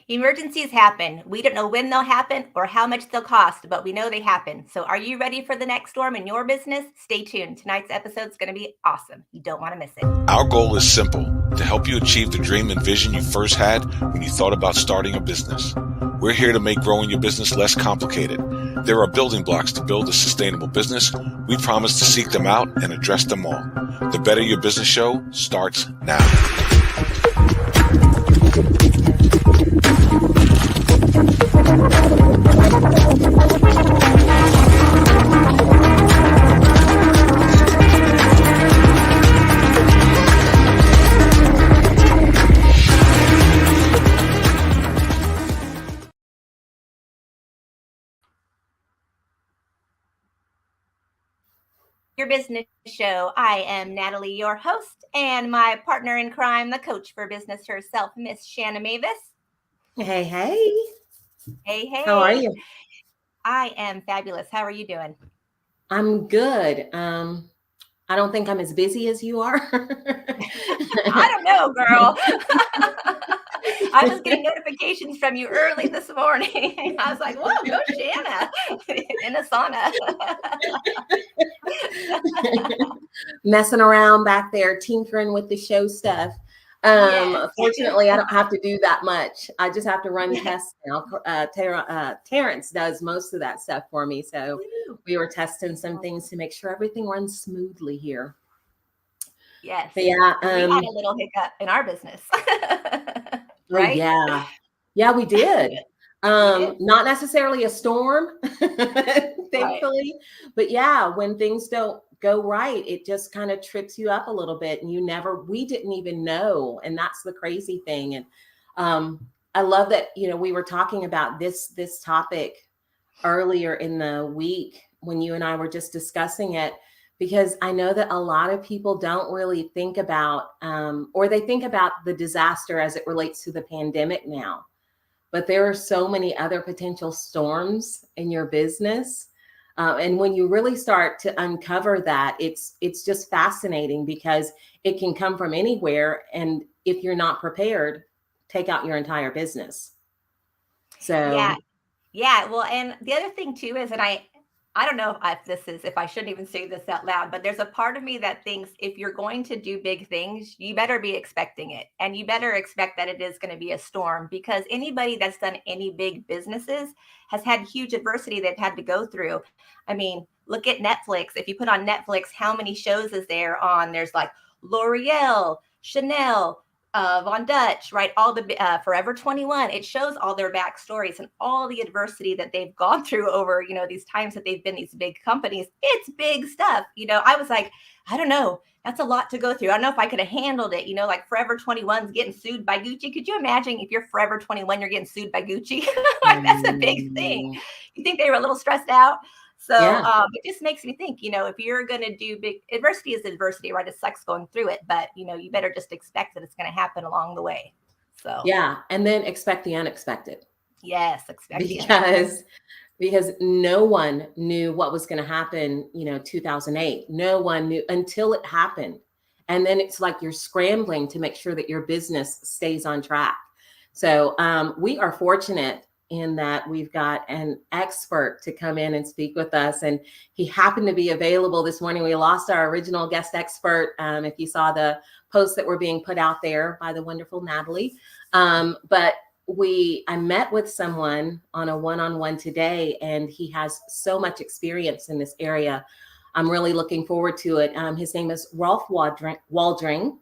Emergencies happen. We don't know when they'll happen or how much they'll cost, but we know they happen. So, are you ready for the next storm in your business? Stay tuned. Tonight's episode is going to be awesome. You don't want to miss it. Our goal is simple: to help you achieve the dream and vision you first had when you thought about starting a business. We're here to make growing your business less complicated. There are building blocks to build a sustainable business. We promise to seek them out and address them all. The Better Your Business Show starts now. Your Business Show. I am Natalie, your host, and my partner in crime, the coach for business herself, Miss Shanna Mavis. Hey, hey. Hey, hey. How are you? I am fabulous. How are you doing? I'm good. I don't think I'm as busy as you are. I don't know, girl. I was getting notifications from you early this morning. I was like, whoa, go Shanna in a sauna. Messing around back there, tinkering with the show stuff. Yes. Fortunately, I don't have to do that much. I just have to run tests now. Terrence does most of that stuff for me. So we were testing some things to make sure everything runs smoothly here. Yes. But yeah. We had a little hiccup in our business. Right? Oh, yeah, we did. Not necessarily a storm, thankfully, right. But yeah, when things don't go right, it just kind of trips you up a little bit, and we didn't even know. And that's the crazy thing. And I love that, we were talking about this topic earlier in the week when you and I were just discussing it, because I know that a lot of people don't really think about, or they think about the disaster as it relates to the pandemic now. But there are so many other potential storms in your business. And when you really start to uncover that, it's just fascinating, because it can come from anywhere. And if you're not prepared, take out your entire business. So yeah. Well, and the other thing too is, and I don't know if I shouldn't even say this out loud, but there's a part of me that thinks if you're going to do big things, you better be expecting it. And you better expect that it is going to be a storm, because anybody that's done any big businesses has had huge adversity they've had to go through. I mean, look at Netflix. If you put on Netflix, how many shows is there on? There's like L'Oreal, Chanel, Von Dutch, right? All the Forever 21. It shows all their backstories and all the adversity that they've gone through over, these times that they've been these big companies. It's big stuff. I was like, I don't know. That's a lot to go through. I don't know if I could have handled it. Like Forever 21's getting sued by Gucci. Could you imagine if you're Forever 21, you're getting sued by Gucci? Like, that's a big thing. You think they were a little stressed out? So it just makes me think, if you're going to do big, adversity is adversity, right? It sucks going through it, but you better just expect that it's going to happen along the way. So yeah, and then expect the unexpected. Yes, because no one knew what was going to happen, 2008. No one knew until it happened. And then it's like you're scrambling to make sure that your business stays on track. So we are fortunate in that we've got an expert to come in and speak with us. And he happened to be available this morning. We lost our original guest expert. If you saw the posts that were being put out there by the wonderful Natalie. But I met with someone on a one-on-one today, and he has so much experience in this area. I'm really looking forward to it. His name is Rolf Waldring.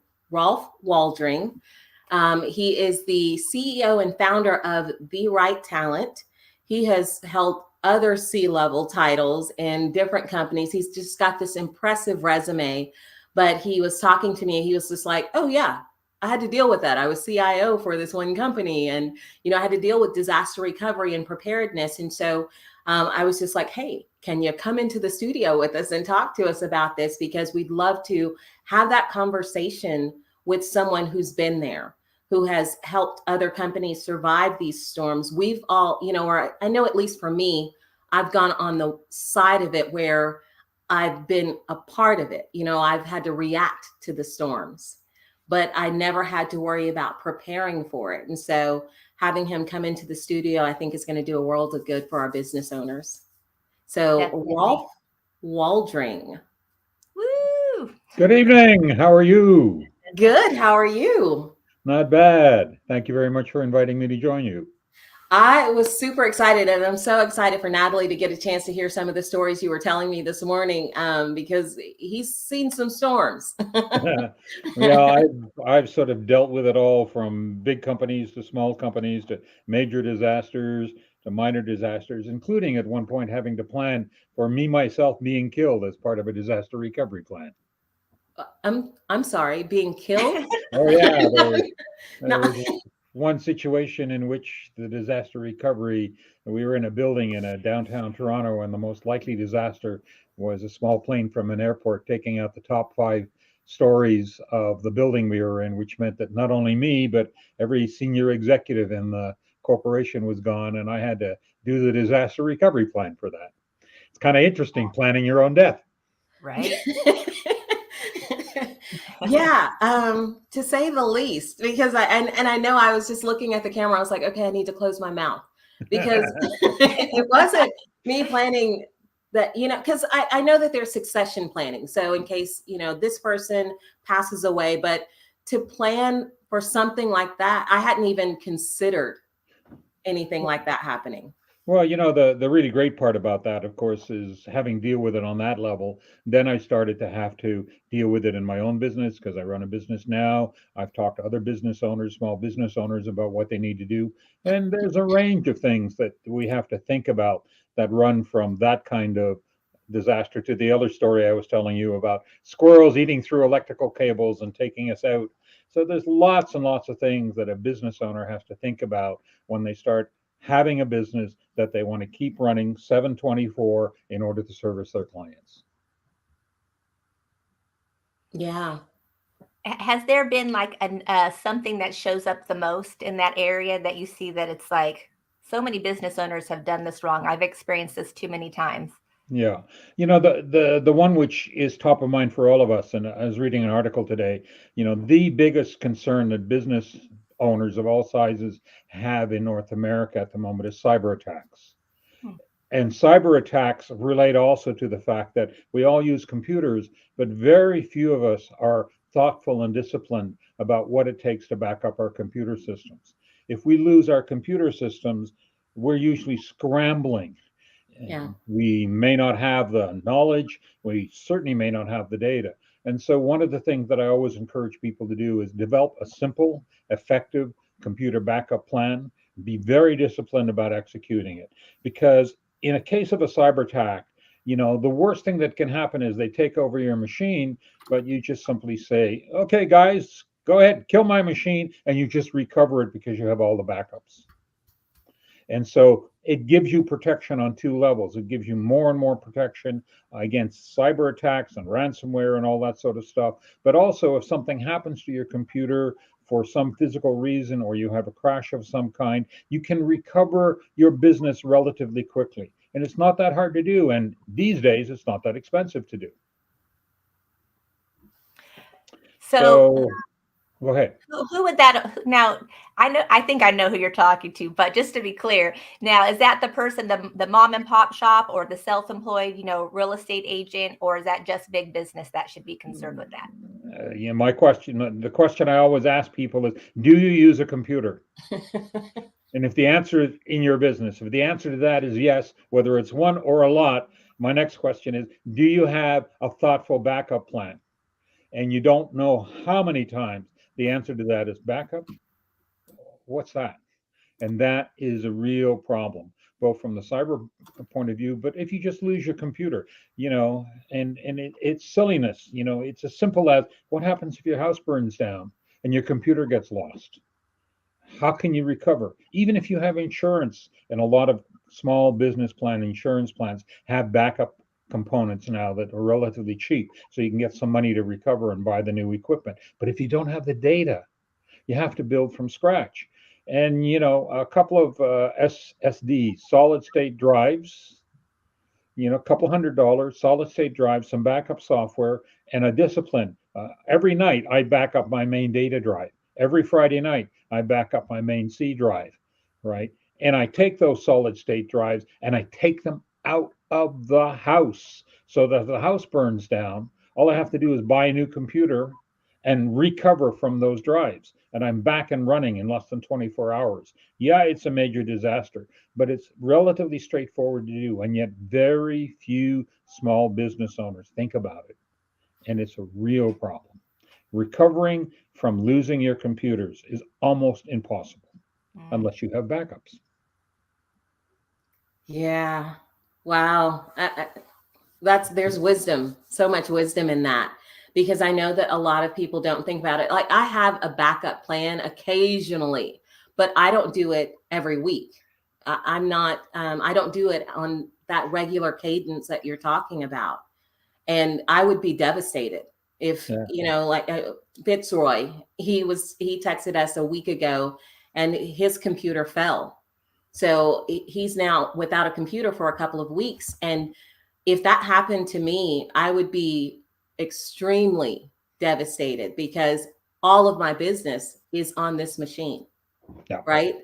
He is the CEO and founder of The Right Talent. He has held other C-level titles in different companies. He's just got this impressive resume. But he was talking to me, and he was just like, oh yeah, I had to deal with that. I was CIO for this one company, and I had to deal with disaster recovery and preparedness. And so I was just like, hey, can you come into the studio with us and talk to us about this? Because we'd love to have that conversation with someone who's been there, who has helped other companies survive these storms. We've all, or I know at least for me, I've gone on the side of it where I've been a part of it. I've had to react to the storms, but I never had to worry about preparing for it. And so having him come into the studio, I think is going to do a world of good for our business owners. So Definitely. Rolf Waldring. Woo! Good evening. How are you? Good. How are you? Not bad. Thank you very much for inviting me to join you. I was super excited, and I'm so excited for Natalie to get a chance to hear some of the stories you were telling me this morning, because he's seen some storms. Yeah, I've sort of dealt with it all, from big companies to small companies to major disasters to minor disasters, including at one point having to plan for me myself being killed as part of a disaster recovery plan. I'm sorry, being killed? Oh yeah, there No. was one situation in which the disaster recovery, we were in a building in a downtown Toronto, and the most likely disaster was a small plane from an airport taking out the top 5 stories of the building we were in, which meant that not only me, but every senior executive in the corporation was gone, and I had to do the disaster recovery plan for that. It's kind of interesting planning your own death. Right? Yeah, to say the least, because I know I was just looking at the camera. I was like, okay, I need to close my mouth, because it wasn't me planning that, because I know that there's succession planning. So in case, this person passes away, but to plan for something like that, I hadn't even considered anything like that happening. Well, the really great part about that, of course, is having deal with it on that level. Then I started to have to deal with it in my own business, because I run a business now. I've talked to other business owners, small business owners, about what they need to do. And there's a range of things that we have to think about that run from that kind of disaster to the other story I was telling you about squirrels eating through electrical cables and taking us out. So there's lots and lots of things that a business owner has to think about when they start having a business that they want to keep running 7/24 in order to service their clients. Yeah. Has there been like something that shows up the most in that area that you see that it's like so many business owners have done this wrong? I've experienced this too many times. Yeah. The one which is top of mind for all of us, and I was reading an article today, the biggest concern that business owners of all sizes have in North America at the moment is cyber attacks. Hmm. And cyber attacks relate also to the fact that we all use computers, but very few of us are thoughtful and disciplined about what it takes to back up our computer systems. If we lose our computer systems, we're usually scrambling. Yeah. We may not have the knowledge, we certainly may not have the data. And so, one of the things that I always encourage people to do is develop a simple, effective computer backup plan. Be very disciplined about executing it. Because in a case of a cyber attack, the worst thing that can happen is they take over your machine, but you just simply say, okay, guys, go ahead, kill my machine, and you just recover it because you have all the backups. And so it gives you protection on 2 levels. It gives you more and more protection against cyber attacks and ransomware and all that sort of stuff. But also, if something happens to your computer for some physical reason, or you have a crash of some kind, you can recover your business relatively quickly. And it's not that hard to do. And these days, it's not that expensive to do. So go ahead. Who would that now? I think I know who you're talking to, but just to be clear, now is that the person, the mom and pop shop, or the self-employed, real estate agent, or is that just big business that should be concerned with that? The question I always ask people is, do you use a computer? And if the answer in your business, if the answer to that is yes, whether it's one or a lot, my next question is, do you have a thoughtful backup plan? And you don't know how many times the answer to that is backup. What's that? And that is a real problem, both from the cyber point of view, but if you just lose your computer, it's silliness. It's as simple as, what happens if your house burns down and your computer gets lost? How can you recover? Even if you have insurance, and a lot of small business plan insurance plans have backup components now that are relatively cheap, so you can get some money to recover and buy the new equipment. But if you don't have the data, you have to build from scratch. And a couple of SSD solid state drives, a couple $100 solid state drives, some backup software, and a discipline. Every night I back up my main data drive. Every Friday night I back up my main C drive. right? And I take those solid state drives and I take them out of the house so that if the house burns down, all I have to do is buy a new computer and recover from those drives. And I'm back and running in less than 24 hours. Yeah, it's a major disaster, but it's relatively straightforward to do. And yet, very few small business owners think about it. And it's a real problem. Recovering from losing your computers is almost impossible unless you have backups. Yeah. Wow. There's wisdom, so much wisdom in that, because I know that a lot of people don't think about it. Like, I have a backup plan occasionally, but I don't do it every week. I'm not, I don't do it on that regular cadence that you're talking about. And I would be devastated if, like Fitzroy, he texted us a week ago and his computer fell. So he's now without a computer for a couple of weeks. And if that happened to me, I would be extremely devastated because all of my business is on this machine. Yeah. Right.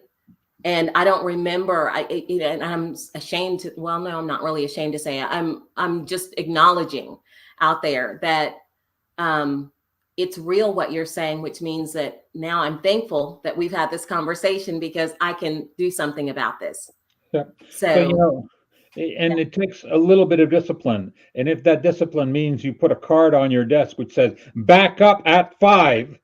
And I don't remember, and I'm ashamed to, well, no, I'm not really ashamed to say it. I'm just acknowledging out there that it's real what you're saying, which means that now I'm thankful that we've had this conversation because I can do something about this. Yeah. So and it takes a little bit of discipline. And if that discipline means you put a card on your desk which says back up at 5,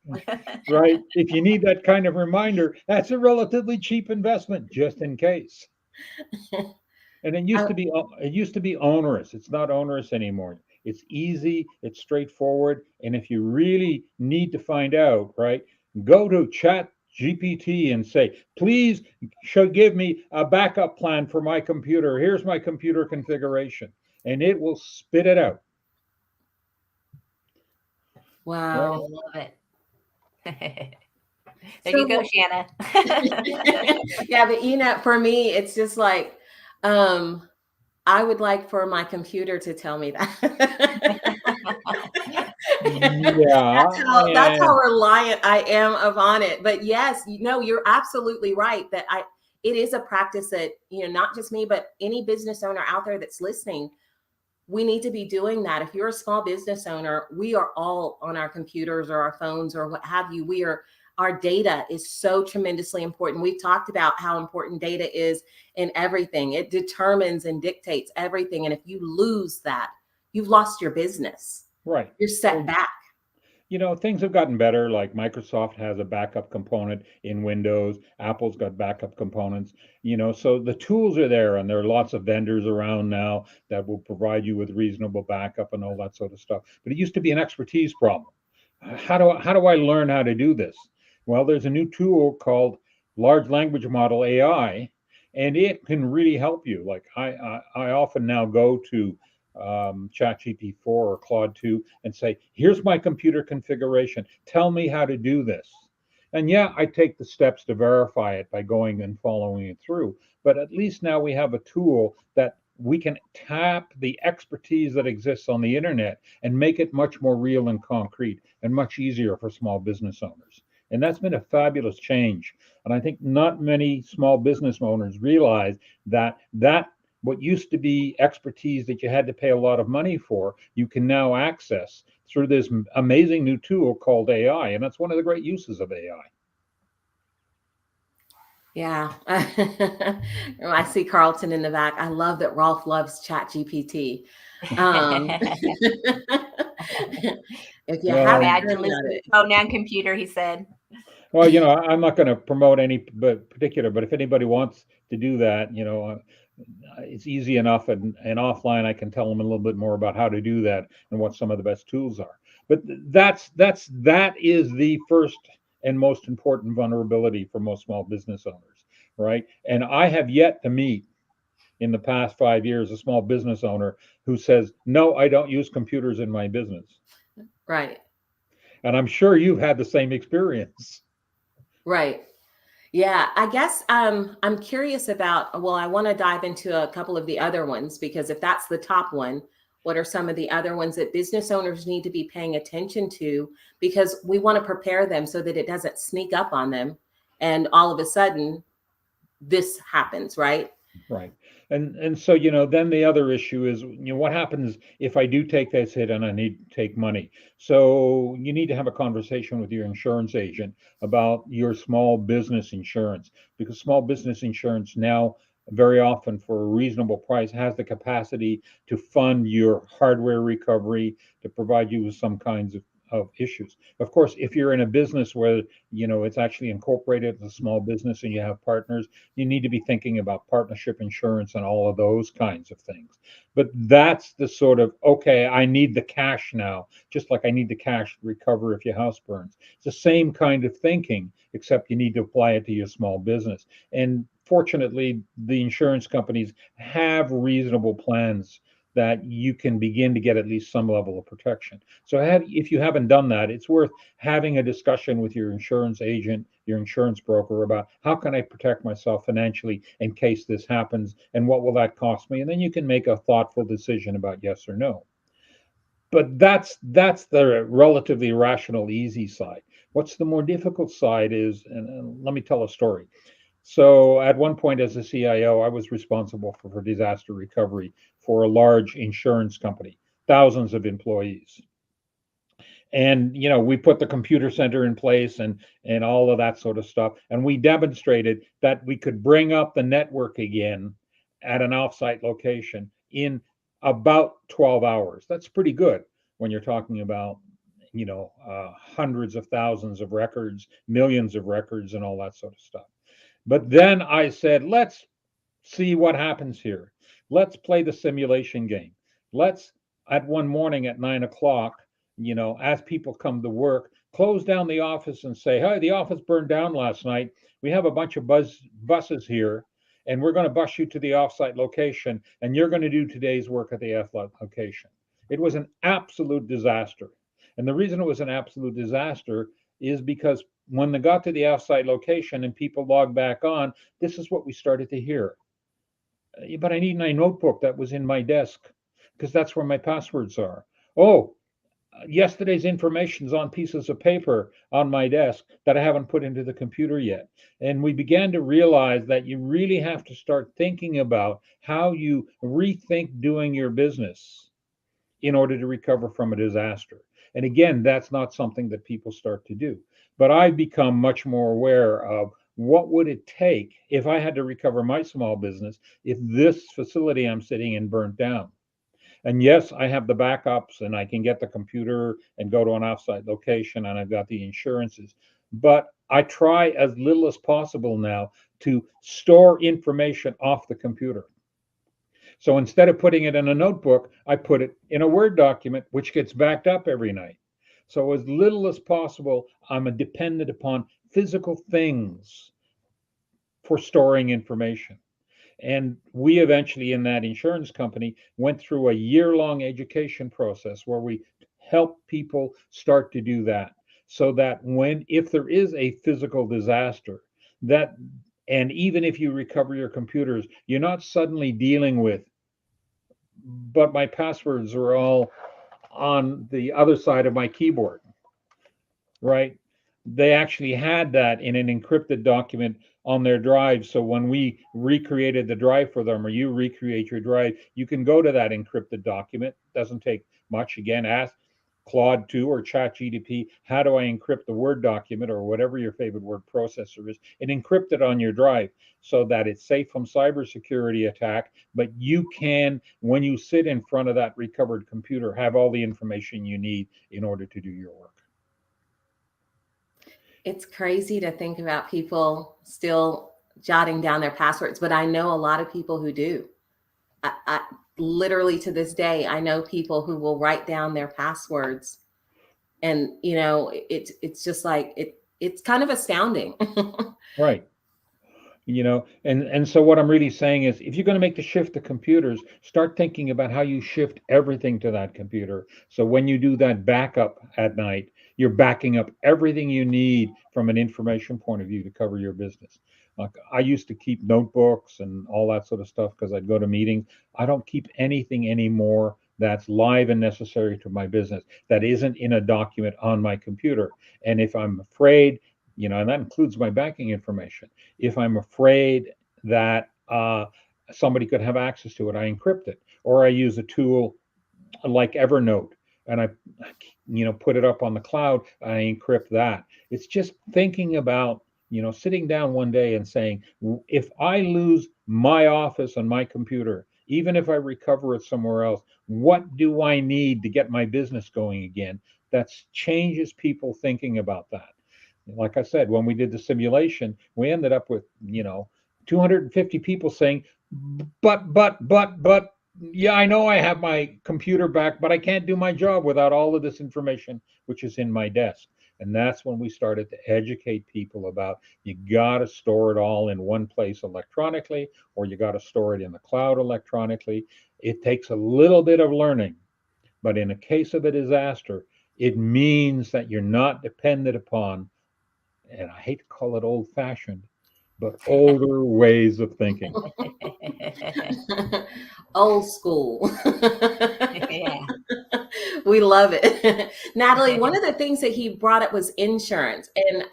right? If you need that kind of reminder, that's a relatively cheap investment just in case. And it used to be onerous. It's not onerous anymore. It's easy, it's straightforward. And if you really need to find out, right, go to Chat GPT and say, please give me a backup plan for my computer. Here's my computer configuration. And it will spit it out. wow. I love it. There you go, Shanna. Yeah, but for me, it's just like, I would like for my computer to tell me that. Yeah, that's how reliant I am on it. But yes, you're absolutely right that it is a practice that, not just me, but any business owner out there that's listening, we need to be doing that. If you're a small business owner, we are all on our computers or our phones or what have you. Our data is so tremendously important. We've talked about how important data is in everything. It determines and dictates everything. And if you lose that, you've lost your business. Right. You're set back. Things have gotten better. Like Microsoft has a backup component in Windows. Apple's got backup components. So the tools are there, and there are lots of vendors around now that will provide you with reasonable backup and all that sort of stuff. But it used to be an expertise problem. How do I learn how to do this? Well, there's a new tool called large language model AI, and it can really help you. Like I often now go to ChatGPT 4 or Claude 2 and say, here's my computer configuration. Tell me how to do this. And yeah, I take the steps to verify it by going and following it through. But at least now we have a tool that we can tap the expertise that exists on the internet and make it much more real and concrete and much easier for small business owners. And that's been a fabulous change. And I think not many small business owners realize that what used to be expertise that you had to pay a lot of money for, you can now access through this amazing new tool called AI. And that's one of the great uses of AI. Yeah. I see Carlton in the back. I love that Rolf loves ChatGPT. If you imagine listening to phone and computer, he said. Well, I'm not going to promote any particular, but if anybody wants to do that, it's easy enough, and offline I can tell them a little bit more about how to do that and what some of the best tools are. But that is the first and most important vulnerability for most small business owners, right? And I have yet to meet in the past 5 years a small business owner who says, no, I don't use computers in my business. Right. And I'm sure you've had the same experience. Right. Yeah, I guess I'm curious about, I want to dive into a couple of the other ones, because if that's the top one, what are some of the other ones that business owners need to be paying attention to? Because we want to prepare them so that it doesn't sneak up on them and all of a sudden this happens, right? Right. And so, then the other issue is, what happens if I do take this hit and I need to take money? So you need to have a conversation with your insurance agent about your small business insurance, because small business insurance now very often for a reasonable price has the capacity to fund your hardware recovery, to provide you with some kinds of issues. Of course, if you're in a business where it's actually incorporated as a small business and you have partners, you need to be thinking about partnership insurance and all of those kinds of things. But that's the sort of, okay, I need the cash now, just like I need the cash to recover if your house burns. It's the same kind of thinking, except you need to apply it to your small business. And fortunately, the insurance companies have reasonable plans that you can begin to get at least some level of protection. So if you haven't done that, it's worth having a discussion with your insurance agent, your insurance broker, about how can I protect myself financially in case this happens, and what will that cost me? And then you can make a thoughtful decision about yes or no. But that's the relatively rational, easy side. What's the more difficult side is, and let me tell a story. So at one point as a CIO, I was responsible for disaster recovery for a large insurance company, thousands of employees. And we put the computer center in place and all of that sort of stuff. And we demonstrated that we could bring up the network again at an offsite location in about 12 hours. That's pretty good when you're talking about hundreds of thousands of records, millions of records, and all that sort of stuff. But then I said, let's see what happens here. Let's play the simulation game. Let's, at one morning at 9 o'clock, as people come to work, close down the office and say, hey, the office burned down last night. We have a bunch of buses here, and we're going to bus you to the offsite location, and you're going to do today's work at the offsite location. It was an absolute disaster. And the reason it was an absolute disaster is because when they got to the offsite location and people logged back on, this is what we started to hear. But I need my notebook that was in my desk because that's where my passwords are. Oh, yesterday's information's on pieces of paper on my desk that I haven't put into the computer yet. And we began to realize that you really have to start thinking about how you rethink doing your business in order to recover from a disaster. And again, that's not something that people start to do. But I've become much more aware of what would it take if I had to recover my small business if this facility I'm sitting in burnt down. And yes, I have the backups and I can get the computer and go to an offsite location and I've got the insurances. But I try as little as possible now to store information off the computer. So instead of putting it in a notebook, I put it in a Word document, which gets backed up every night. So as little as possible, I'm dependent upon physical things for storing information. And we eventually, in that insurance company, went through a year-long education process where we help people start to do that, so that if there is a physical disaster, and even if you recover your computers, you're not suddenly dealing with, but my passwords are all on the other side of my keyboard, right? They actually had that in an encrypted document on their drive. So when we recreated the drive for them, or you recreate your drive, you can go to that encrypted document. Doesn't take much. Again, ask Claude 2 or ChatGPT, how do I encrypt the Word document or whatever your favorite word processor is, and encrypt it on your drive so that it's safe from cybersecurity attack. But you can, when you sit in front of that recovered computer, have all the information you need in order to do your work. It's crazy to think about people still jotting down their passwords, but I know a lot of people who do. I literally, to this day, I know people who will write down their passwords, and it's just like it's kind of astounding. Right. And so what I'm really saying is, if you're going to make the shift to computers, start thinking about how you shift everything to that computer. So when you do that backup at night, you're backing up everything you need from an information point of view to cover your business. Like, I used to keep notebooks and all that sort of stuff because I'd go to meetings. I don't keep anything anymore that's live and necessary to my business that isn't in a document on my computer. And if I'm afraid, and that includes my banking information, if I'm afraid that somebody could have access to it. I encrypt it, or I use a tool like Evernote, and I, put it up on the cloud. I encrypt that. It's just thinking about, sitting down one day and saying, if I lose my office and my computer, even if I recover it somewhere else, what do I need to get my business going again? That changes people thinking about that. Like I said, when we did the simulation, we ended up with, 250 people saying, but, yeah, I know I have my computer back, but I can't do my job without all of this information, which is in my desk. And that's when we started to educate people about, you got to store it all in one place electronically, or you got to store it in the cloud electronically. It takes a little bit of learning, but in a case of a disaster, it means that you're not dependent upon, and I hate to call it old fashioned, but older ways of thinking. Old school. Yeah. We love it. Natalie, one of the things that he brought up was insurance. And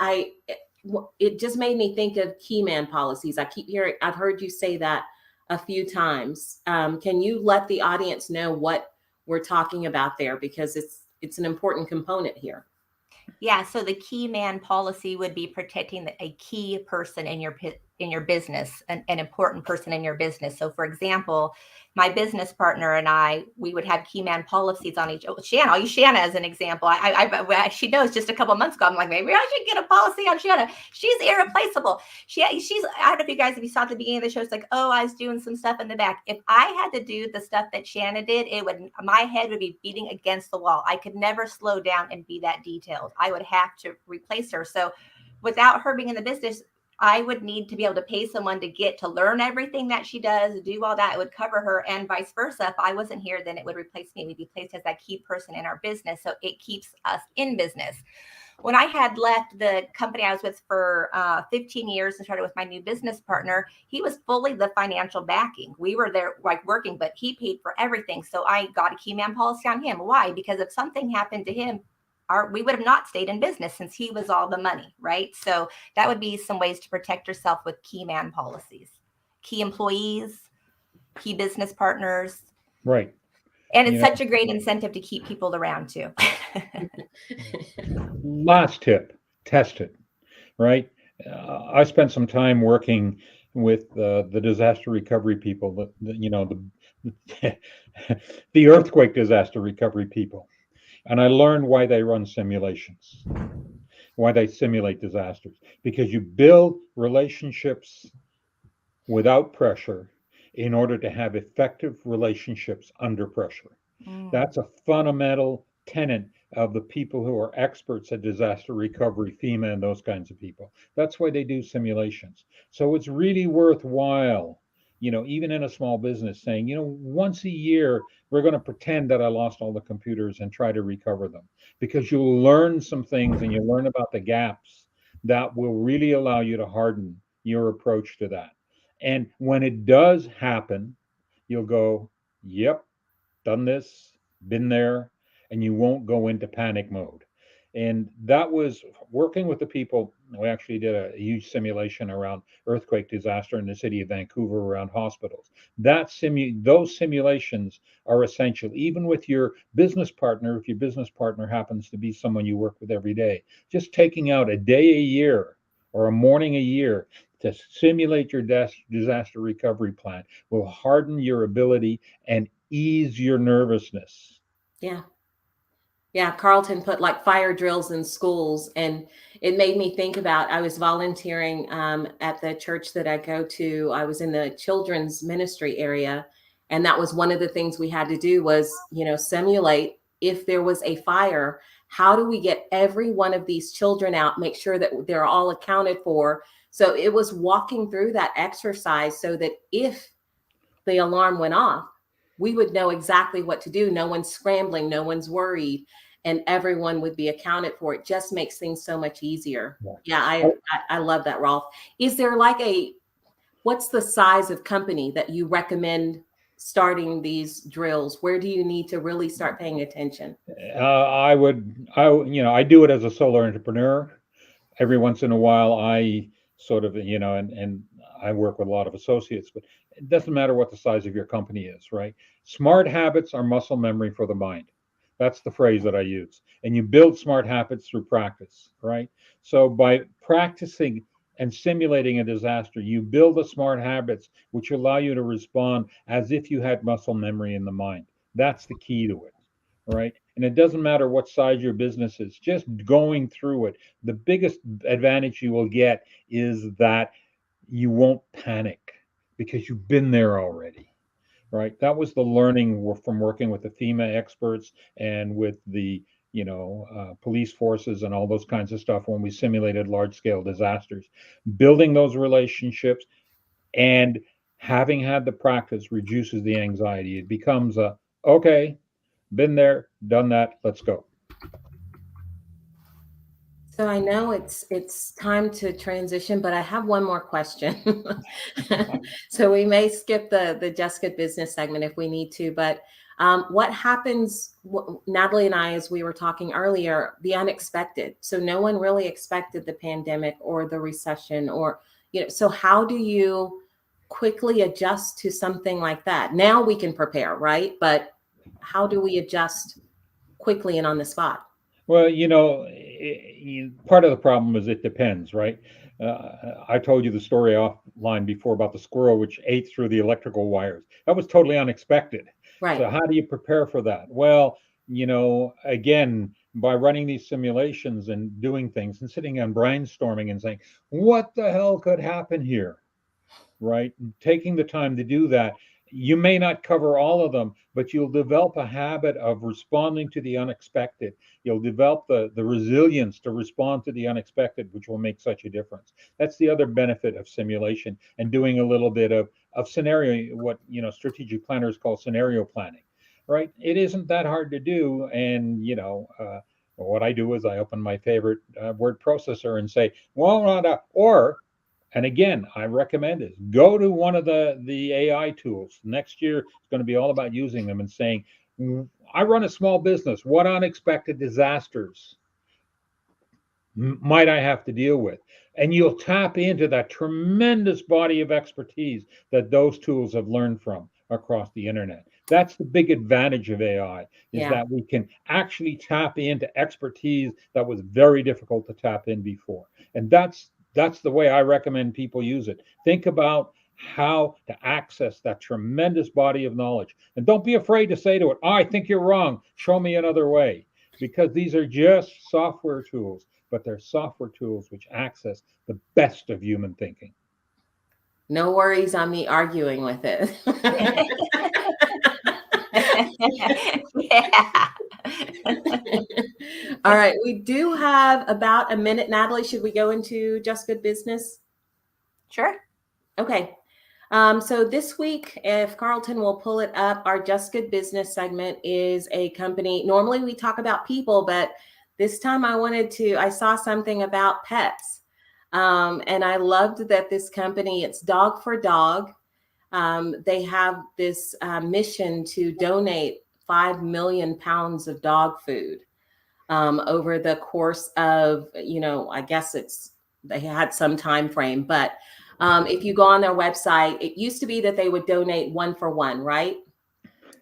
it just made me think of key man policies. I've heard you say that a few times. Can you let the audience know what we're talking about there? Because it's an important component here. Yeah, so the key man policy would be protecting a key person in your business, an important person in your business. So, for example, my business partner and we would have key man policies on each. Oh, Shanna, I'll use Shanna as an example. She knows just a couple months ago, I'm like, maybe I should get a policy on Shanna. She's irreplaceable. She's. I don't know if you saw at the beginning of the show. It's like, oh, I was doing some stuff in the back. If I had to do the stuff that Shanna did, my head would be beating against the wall. I could never slow down and be that detailed. I would have to replace her. So, without her being in the business, I would need to be able to pay someone to learn everything that she does, do all that. It would cover her, and vice versa. If I wasn't here, then it would replace me. We'd be placed as that key person in our business. So it keeps us in business. When I had left the company I was with for 15 years and started with my new business partner, he was fully the financial backing. We were there like working, but he paid for everything. So I got a key man policy on him. Why? Because if something happened to him, we would have not stayed in business since he was all the money, right? So that would be some ways to protect yourself with key man policies, key employees, key business partners. Right. And it's such a great incentive to keep people around too. Last tip, test it, right? I spent some time working with the disaster recovery people, the earthquake disaster recovery people. And I learned why they run simulations, why they simulate disasters, because you build relationships without pressure in order to have effective relationships under pressure. That's a fundamental tenet of the people who are experts at disaster recovery, FEMA, and those kinds of people. That's why they do simulations. So it's really worthwhile, even in a small business, saying, once a year, we're going to pretend that I lost all the computers and try to recover them, because you'll learn some things and you'll learn about the gaps that will really allow you to harden your approach to that. And when it does happen, you'll go, yep, done this, been there, and you won't go into panic mode. And that was working with the people. We actually did a huge simulation around earthquake disaster in the city of Vancouver around hospitals. Those simulations are essential, even with your business partner. If your business partner happens to be someone you work with every day, just taking out a day a year or a morning a year to simulate your disaster recovery plan will harden your ability and ease your nervousness. Yeah. Yeah, Carlton put like fire drills in schools, and it made me think about, I was volunteering at the church that I go to. I was in the children's ministry area, and that was one of the things we had to do was, simulate if there was a fire, how do we get every one of these children out, make sure that they're all accounted for. So it was walking through that exercise so that if the alarm went off, we would know exactly what to do. No one's scrambling, no one's worried, and everyone would be accounted for. It just makes things so much easier. Yeah, I love that, Rolf. Is there what's the size of company that you recommend starting these drills? Where do you need to really start paying attention? I do it as a solo entrepreneur. Every once in a while, I sort of, and I work with a lot of associates, but it doesn't matter what the size of your company is, right? Smart habits are muscle memory for the mind. That's the phrase that I use. And you build smart habits through practice, right? So by practicing and simulating a disaster, you build the smart habits which allow you to respond as if you had muscle memory in the mind. That's the key to it, right? And it doesn't matter what size your business is, just going through it. The biggest advantage you will get is that you won't panic because you've been there already, right? That was the learning from working with the FEMA experts and with the police forces and all those kinds of stuff when we simulated large scale disasters. Building those relationships and having had the practice reduces the anxiety. It becomes okay, been there, done that, let's go. So I know it's time to transition, but I have one more question. So we may skip the Just Good Business segment if we need to, but what happens, Natalie and I, as we were talking earlier, the unexpected. So no one really expected the pandemic or the recession so how do you quickly adjust to something like that? Now we can prepare, right? But how do we adjust quickly and on the spot? Well, part of the problem is it depends, right? I told you the story offline before about the squirrel which ate through the electrical wires. That was totally unexpected. Right. So how do you prepare for that? Well, again, by running these simulations and doing things and sitting and brainstorming and saying, what the hell could happen here? Right? Taking the time to do that. You may not cover all of them, but you'll develop a habit of responding to the unexpected. You'll develop the resilience to respond to the unexpected, which will make such a difference. That's the other benefit of simulation and doing a little bit of scenario, what strategic planners call scenario planning, right? It isn't that hard to do. And what I do is I open my favorite word processor and say, and again, I recommend it. Go to one of the AI tools. Next year, it's going to be all about using them and saying, I run a small business. What unexpected disasters might I have to deal with? And you'll tap into that tremendous body of expertise that those tools have learned from across the internet. That's the big advantage of AI, is that we can actually tap into expertise that was very difficult to tap in before. And that's the way I recommend people use it. Think about how to access that tremendous body of knowledge. And don't be afraid to say to it, I think you're wrong. Show me another way. Because these are just software tools, but they're software tools which access the best of human thinking. No worries on me arguing with it. Yeah. All right. We do have about a minute. Natalie, should we go into Just Good Business? Sure. Okay. So this week, if Carlton will pull it up, our Just Good Business segment is a company. Normally we talk about people, but this time I saw something about pets. And I loved that this company, it's Dog for Dog. They have this mission to donate 5 million pounds of dog food over the course of, I guess they had some time frame, but if you go on their website, it used to be that they would donate 1 for 1, right?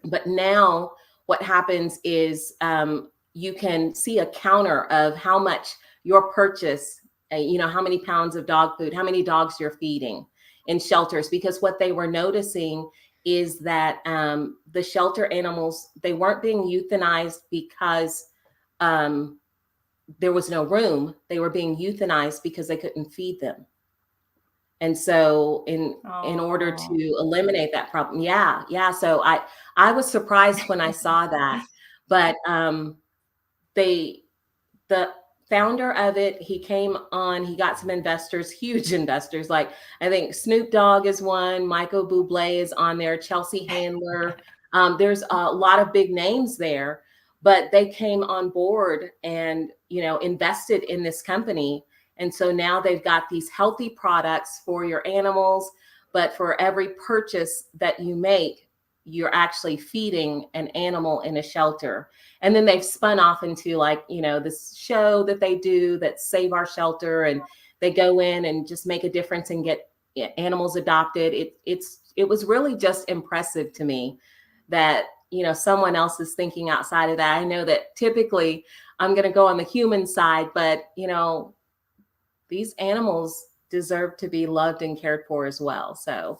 But now what happens is you can see a counter of how much your purchase, how many pounds of dog food, how many dogs you're feeding in shelters, because what they were noticing is that the shelter animals, they weren't being euthanized because there was no room. They were being euthanized because they couldn't feed them. And so in order to eliminate that problem, So I was surprised when I saw that, but the founder of it, he came on, he got some investors, huge investors. Like I think Snoop Dogg is one, Michael Bublé is on there, Chelsea Handler. There's a lot of big names there, but they came on board and, invested in this company. And so now they've got these healthy products for your animals, but for every purchase that you make, you're actually feeding an animal in a shelter. And then they've spun off into this show that they do that Save Our Shelter, and they go in and just make a difference and get animals adopted. It was really just impressive to me that, someone else is thinking outside of that. I know that typically I'm going to go on the human side, but these animals deserve to be loved and cared for as well. So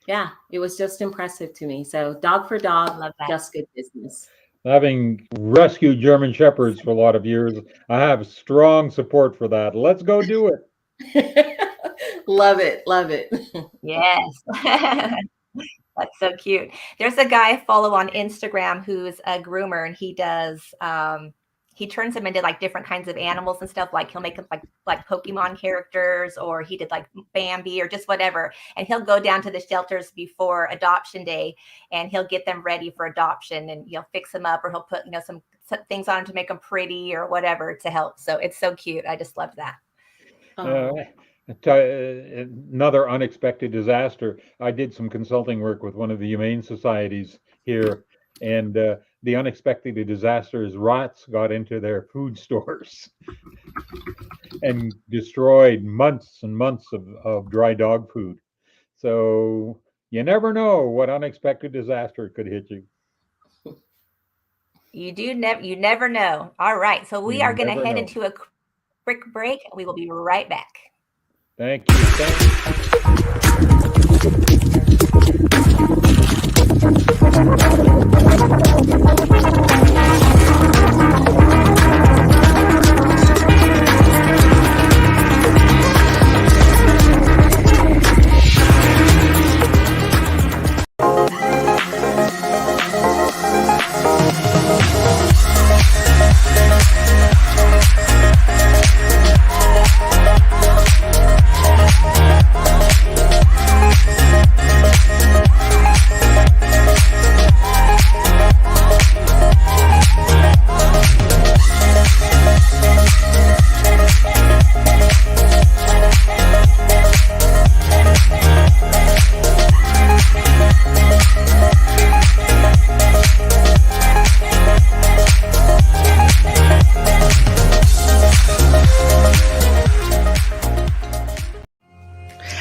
yeah, it was just impressive to me. So dog for dog, Love that. just good business. Having rescued German Shepherds for a lot of years, I have strong support for that. Let's go do it. Love it. Love it. Yes. That's so cute. There's a guy I follow on Instagram who's a groomer, and he turns them into like different kinds of animals and stuff. Like he'll make them like Pokemon characters, or he did like Bambi or just whatever. And he'll go down to the shelters before adoption day, and he'll get them ready for adoption, and he'll fix them up, or he'll put some things on them to make them pretty or whatever to help. So it's so cute. I just love that. Another unexpected disaster. I did some consulting work with one of the humane societies here, and the unexpected disaster is rats got into their food stores and destroyed months and months of dry dog food. So you never know what unexpected disaster could hit you. You never know. All right. So we are going to head into a quick break. We will be right back. Thank you.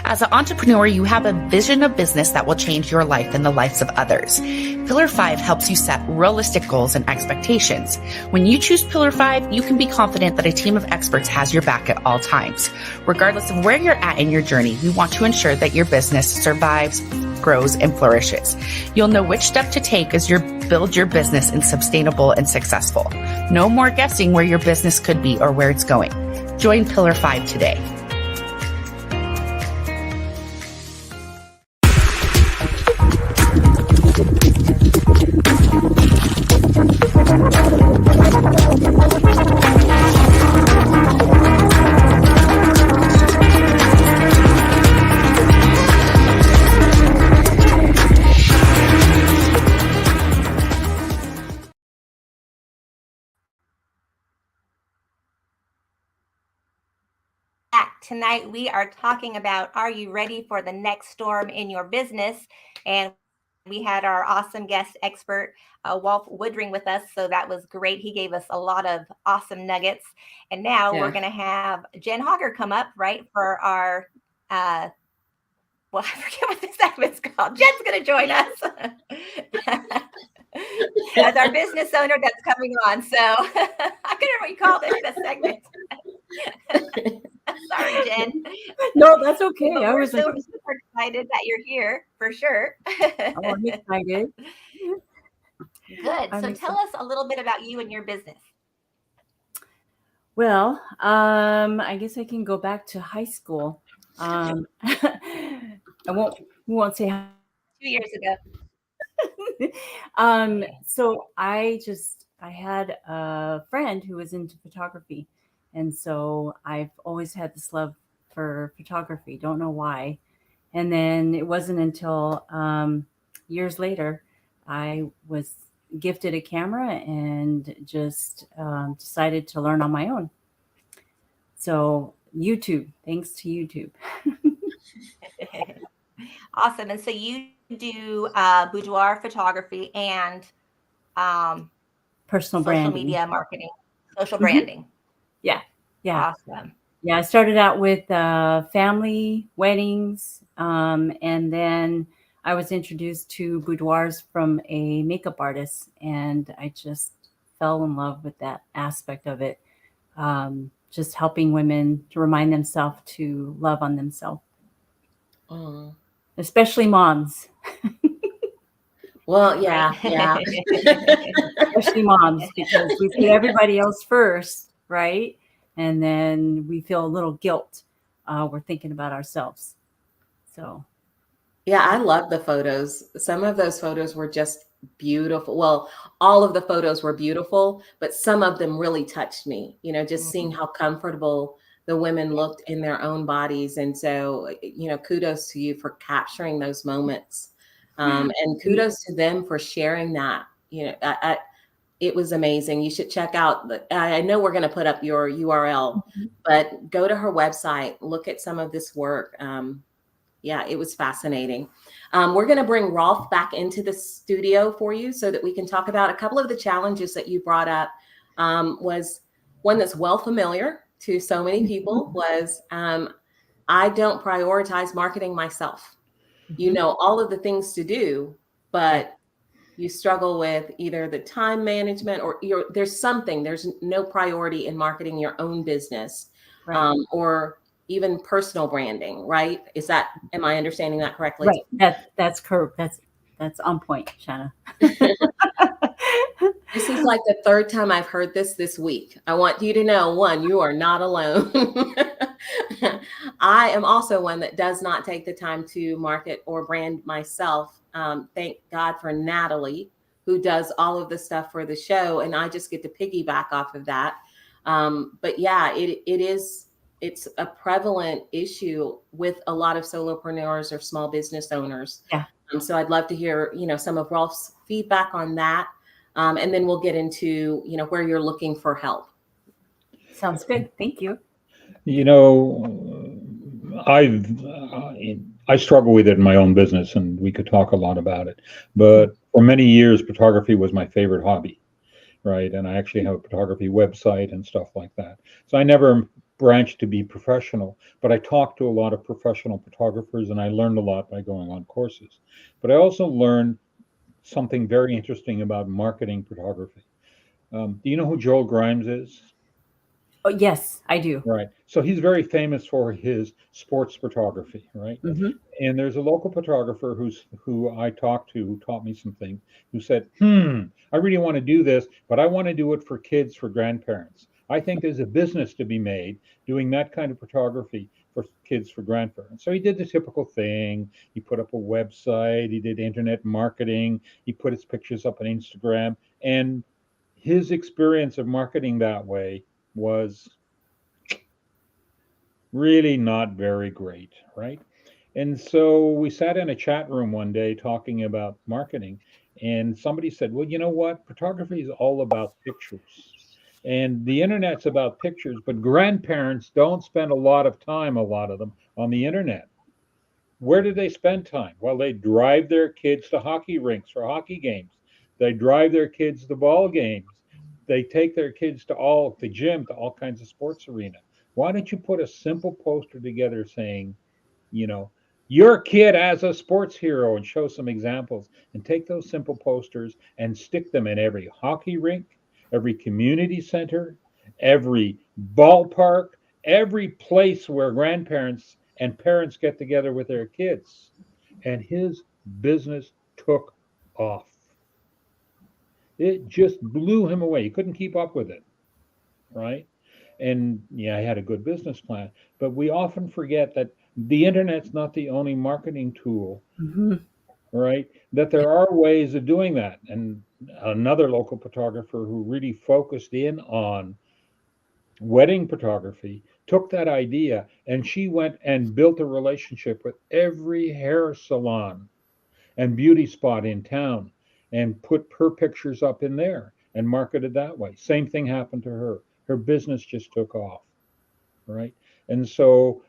As an entrepreneur, you have a vision of business that will change your life and the lives of others. Pillar 5 helps you set realistic goals and expectations. When you choose Pillar 5, you can be confident that a team of experts has your back at all times. Regardless of where you're at in your journey, we want to ensure that your business survives, grows, and flourishes. You'll know which step to take as you build your business and sustainable and successful. No more guessing where your business could be or where it's going. Join Pillar 5 today. Tonight, we are talking about, are you ready for the next storm in your business? And we had our awesome guest expert, Walt Woodring, with us. So that was great. He gave us a lot of awesome nuggets. And now we're going to have Jen Hogger come up, right, for our, I forget what the segment's called. Jen's going to join us. As our business owner that's coming on. So I couldn't remember what you called it, the segment. Sorry, Jen. No, that's okay. I was super excited that you're here for sure. I'm excited. Good. So tell us a little bit about you and your business. Well, I guess I can go back to high school. I won't say how 2 years ago. So I had a friend who was into photography. And so I've always had this love for photography. Don't know why. And then it wasn't until years later, I was gifted a camera and just decided to learn on my own. So YouTube, thanks to YouTube. Awesome. And so you do boudoir photography and personal social branding. media marketing, social branding. Yeah. Awesome. Yeah, I started out with family weddings, and then I was introduced to boudoirs from a makeup artist, and I just fell in love with that aspect of it. Just helping women to remind themselves to love on themselves, Oh. especially moms, Well, Right. yeah. especially moms, because we put everybody else first, right? And then we feel a little guilt. We're thinking about ourselves. So Yeah, I love the photos. Some of those photos were just beautiful. Well, all of the photos were beautiful, but some of them really touched me, just seeing Mhm. how comfortable the women looked in their own bodies. And so, kudos to you for capturing those moments. And kudos to them for sharing that. It was amazing. You should check out I know we're going to put up your URL, but go to her website, look at some of this work. Yeah, it was fascinating. We're going to bring Rolf back into the studio for you so that we can talk about a couple of the challenges that you brought up. Was one that's well familiar to so many people was I don't prioritize marketing myself. You know all of the things to do, but you struggle with either the time management or there's no priority in marketing your own business, right. or even personal branding, right? Am I understanding that correctly? Right. That's correct. That's on point, Shanna. This is like the third time I've heard this week. I want you to know, one, you are not alone. I am also one that does not take the time to market or brand myself. Thank God for Natalie, who does all of the stuff for the show, and I just get to piggyback off of that. But yeah, it's a prevalent issue with a lot of solopreneurs or small business owners. Yeah. So I'd love to hear, some of Rolf's feedback on that. And then we'll get into, where you're looking for help. Sounds good. Thank you. I struggle with it in my own business, and we could talk a lot about it. But for many years, photography was my favorite hobby, right? And I actually have a photography website and stuff like that. So I never branched to be professional, but I talked to a lot of professional photographers, and I learned a lot by going on courses. But I also learned something very interesting about marketing photography. Do you know who Joel Grimes is? Oh, yes, I do. Right. So he's very famous for his sports photography, right? Mm-hmm. And there's a local photographer who I talked to, who taught me some things, who said, I really want to do this, but I want to do it for kids, for grandparents. I think there's a business to be made doing that kind of photography for kids, for grandparents. So he did the typical thing. He put up a website, he did internet marketing, he put his pictures up on Instagram. And his experience of marketing that way was really not very great, right? And so we sat in a chat room one day talking about marketing, and somebody said, well, you know what? Photography is all about pictures. And the internet's about pictures, but grandparents don't spend a lot of time, a lot of them, on the internet. Where do they spend time? Well, they drive their kids to hockey rinks for hockey games. They drive their kids to ball games. They take their kids to the gym, to all kinds of sports arena. Why don't you put a simple poster together saying, you know, your kid as a sports hero, and show some examples, and take those simple posters and stick them in every hockey rink, every community center, every ballpark, every place where grandparents and parents get together with their kids. And his business took off. It just blew him away. He couldn't keep up with it, right? And yeah, I had a good business plan, but we often forget that the internet's not the only marketing tool, Mm-hmm. right? That there are ways of doing that. And another local photographer who really focused in on wedding photography took that idea, and she went and built a relationship with every hair salon and beauty spot in town and put her pictures up in there and marketed that way. Same thing happened to her. Her business just took off, right? And so,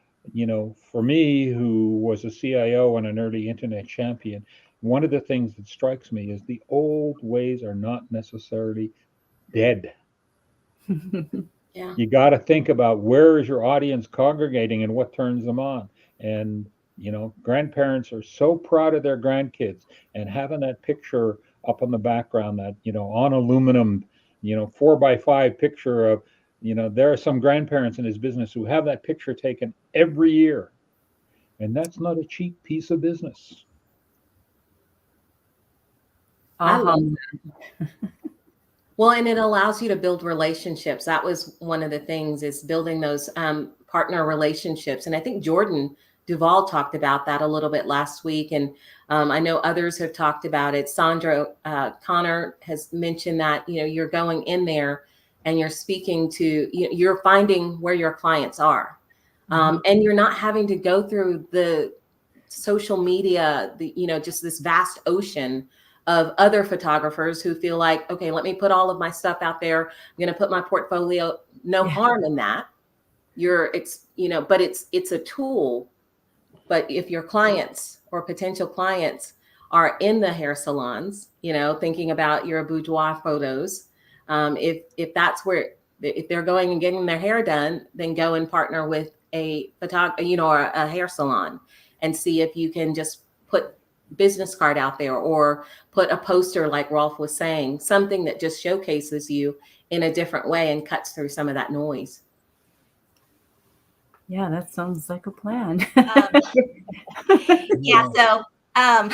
for me, who was a CIO and an early internet champion, one of the things that strikes me is the old ways are not necessarily dead. Yeah. You got to think about where is your audience congregating and what turns them on. And, grandparents are so proud of their grandkids, and having that picture up on the background, that, on aluminum, 4x5 picture of, there are some grandparents in his business who have that picture taken every year. And that's not a cheap piece of business. I love that. Well, and it allows you to build relationships. That was one of the things, is building those partner relationships. And I think Jordan Duvall talked about that a little bit last week. And I know others have talked about it. Sandra Connor has mentioned that, you're going in there and you're speaking to, you're finding where your clients are. And you're not having to go through the social media, just this vast ocean of other photographers who feel like, okay, let me put all of my stuff out there. I'm going to put my portfolio. No harm in that. But it's a tool. But if your clients or potential clients are in the hair salons, thinking about your boudoir photos, if that's where, if they're going and getting their hair done, then go and partner with a photographer, or a hair salon, and see if you can just put business card out there, or put a poster, like Rolf was saying, something that just showcases you in a different way and cuts through some of that noise. Yeah, that sounds like a plan. Yeah, so I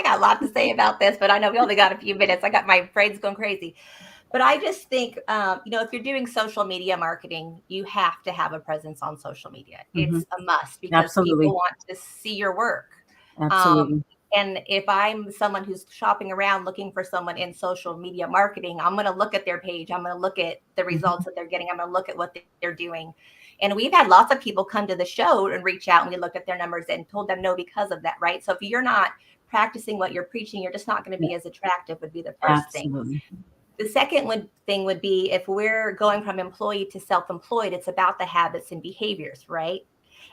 got a lot to say about this, but I know we only got a few minutes. I got my brains going crazy. But I just think, if you're doing social media marketing, you have to have a presence on social media. It's a must, because people want to see your work. Absolutely. And if I'm someone who's shopping around looking for someone in social media marketing, I'm going to look at their page. I'm going to look at the results that they're getting. I'm going to look at what they're doing. And we've had lots of people come to the show and reach out, and we looked at their numbers and told them no because of that, right? So if you're not practicing what you're preaching, you're just not going to be as attractive, would be the first thing. The second thing would be, if we're going from employee to self-employed, it's about the habits and behaviors, right?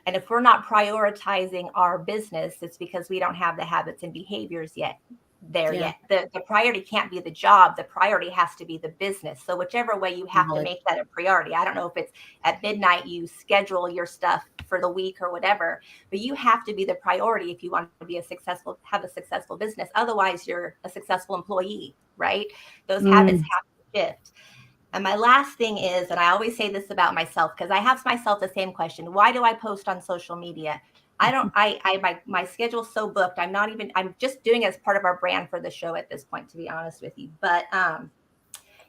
And if we're not prioritizing our business, it's because we don't have the habits and behaviors yet. The priority can't be the job. The priority has to be the business. So whichever way, you have to make that a priority. I don't know if it's at midnight you schedule your stuff for the week or whatever, but you have to be the priority if you want to be have a successful business. Otherwise, you're a successful employee, right? Those habits have to shift. And my last thing is, and I always say this about myself, because I ask myself the same question: why do I post on social media? My schedule's so booked. I'm just doing it as part of our brand for the show at this point, to be honest with you. But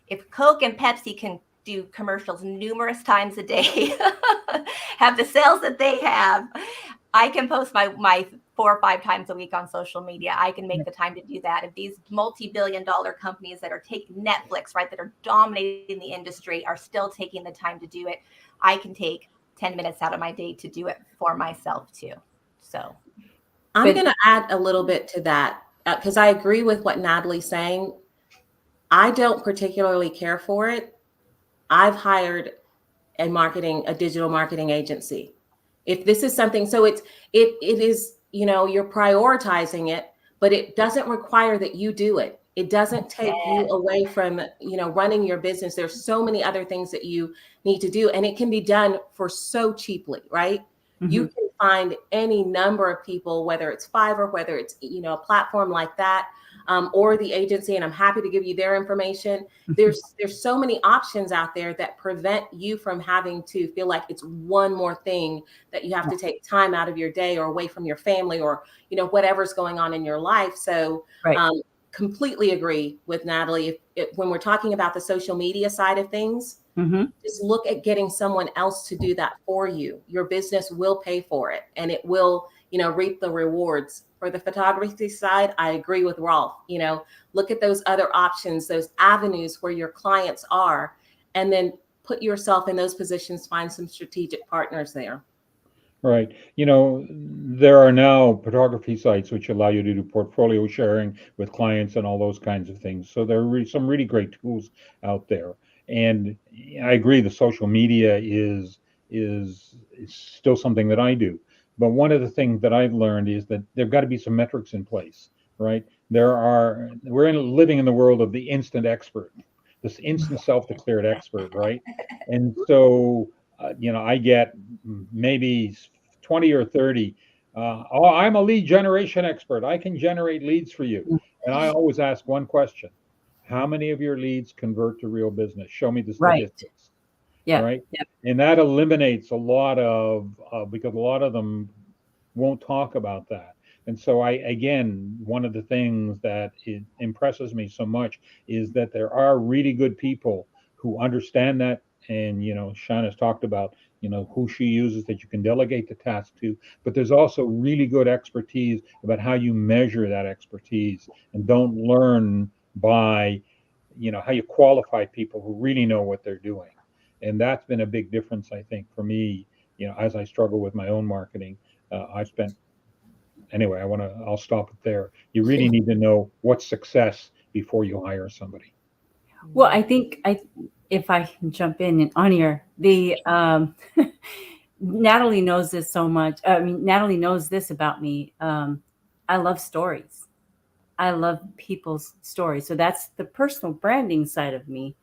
if Coke and Pepsi can do commercials numerous times a day, have the sales that they have, I can post my 4 or 5 times a week on social media. I can make the time to do that. If these multi-billion-dollar companies that are taking Netflix, right, that are dominating the industry, are still taking the time to do it, I can take 10 minutes out of my day to do it for myself too. So I'm going to add a little bit to that, because I agree with what Natalie's saying. I don't particularly care for it. I've hired a digital marketing agency. If this is something, so it is, you're prioritizing it, but it doesn't require that you do it. It doesn't take you away from, running your business. There's so many other things that you need to do, and it can be done for so cheaply, right? You can find any number of people, whether it's Fiverr, whether it's, a platform like that, or the agency, and I'm happy to give you their information. There's so many options out there that prevent you from having to feel like it's one more thing that you have to take time out of your day, or away from your family, or, whatever's going on in your life. So completely agree with Natalie. When we're talking about the social media side of things, just look at getting someone else to do that for you. Your business will pay for it, and it will, reap the rewards. For the photography side, I agree with Rolf. Look at those other options, those avenues where your clients are, and then put yourself in those positions, find some strategic partners there. Right. There are now photography sites which allow you to do portfolio sharing with clients and all those kinds of things. So there are some really great tools out there. And I agree, the social media is still something that I do. But one of the things that I've learned is that there've got to be some metrics in place, right? We're living in the world of the instant expert. this instant self-declared expert, right? And so, I get maybe 20 or 30. Oh, I'm a lead generation expert. I can generate leads for you. And I always ask one question: how many of your leads convert to real business? Show me the Right. statistics. Yeah. Right. Yep. And that eliminates a lot of, because a lot of them won't talk about that. And so again, one of the things that it impresses me so much is that there are really good people who understand that. And, Shana's talked about, who she uses that you can delegate the task to, but there's also really good expertise about how you measure that expertise, and don't learn by, how you qualify people who really know what they're doing. And that's been a big difference, I think, for me, as I struggle with my own marketing. Anyway, I'll stop it there. You really need to know what's success before you hire somebody. Well, I think if I can jump in on here, the Natalie knows this so much. I mean, Natalie knows this about me. I love stories. I love people's stories. So that's the personal branding side of me.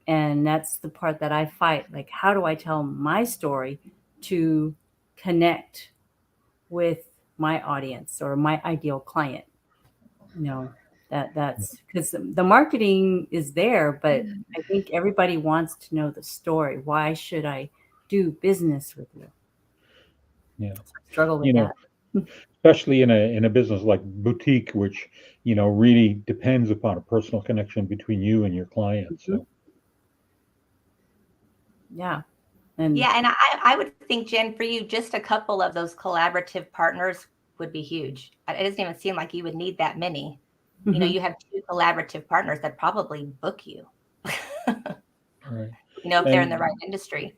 And that's the part that I fight. Like, how do I tell my story to connect with my audience or my ideal client? That's because the marketing is there, but I think everybody wants to know the story. Why should I do business with you? Yeah. I struggle with that. Especially in a business like boutique, which, really depends upon a personal connection between you and your client. So. Yeah. And I would think, Jen, for you, just a couple of those collaborative partners would be huge. It doesn't even seem like you would need that many. You have 2 collaborative partners that probably book you. Right. If they're in the right industry.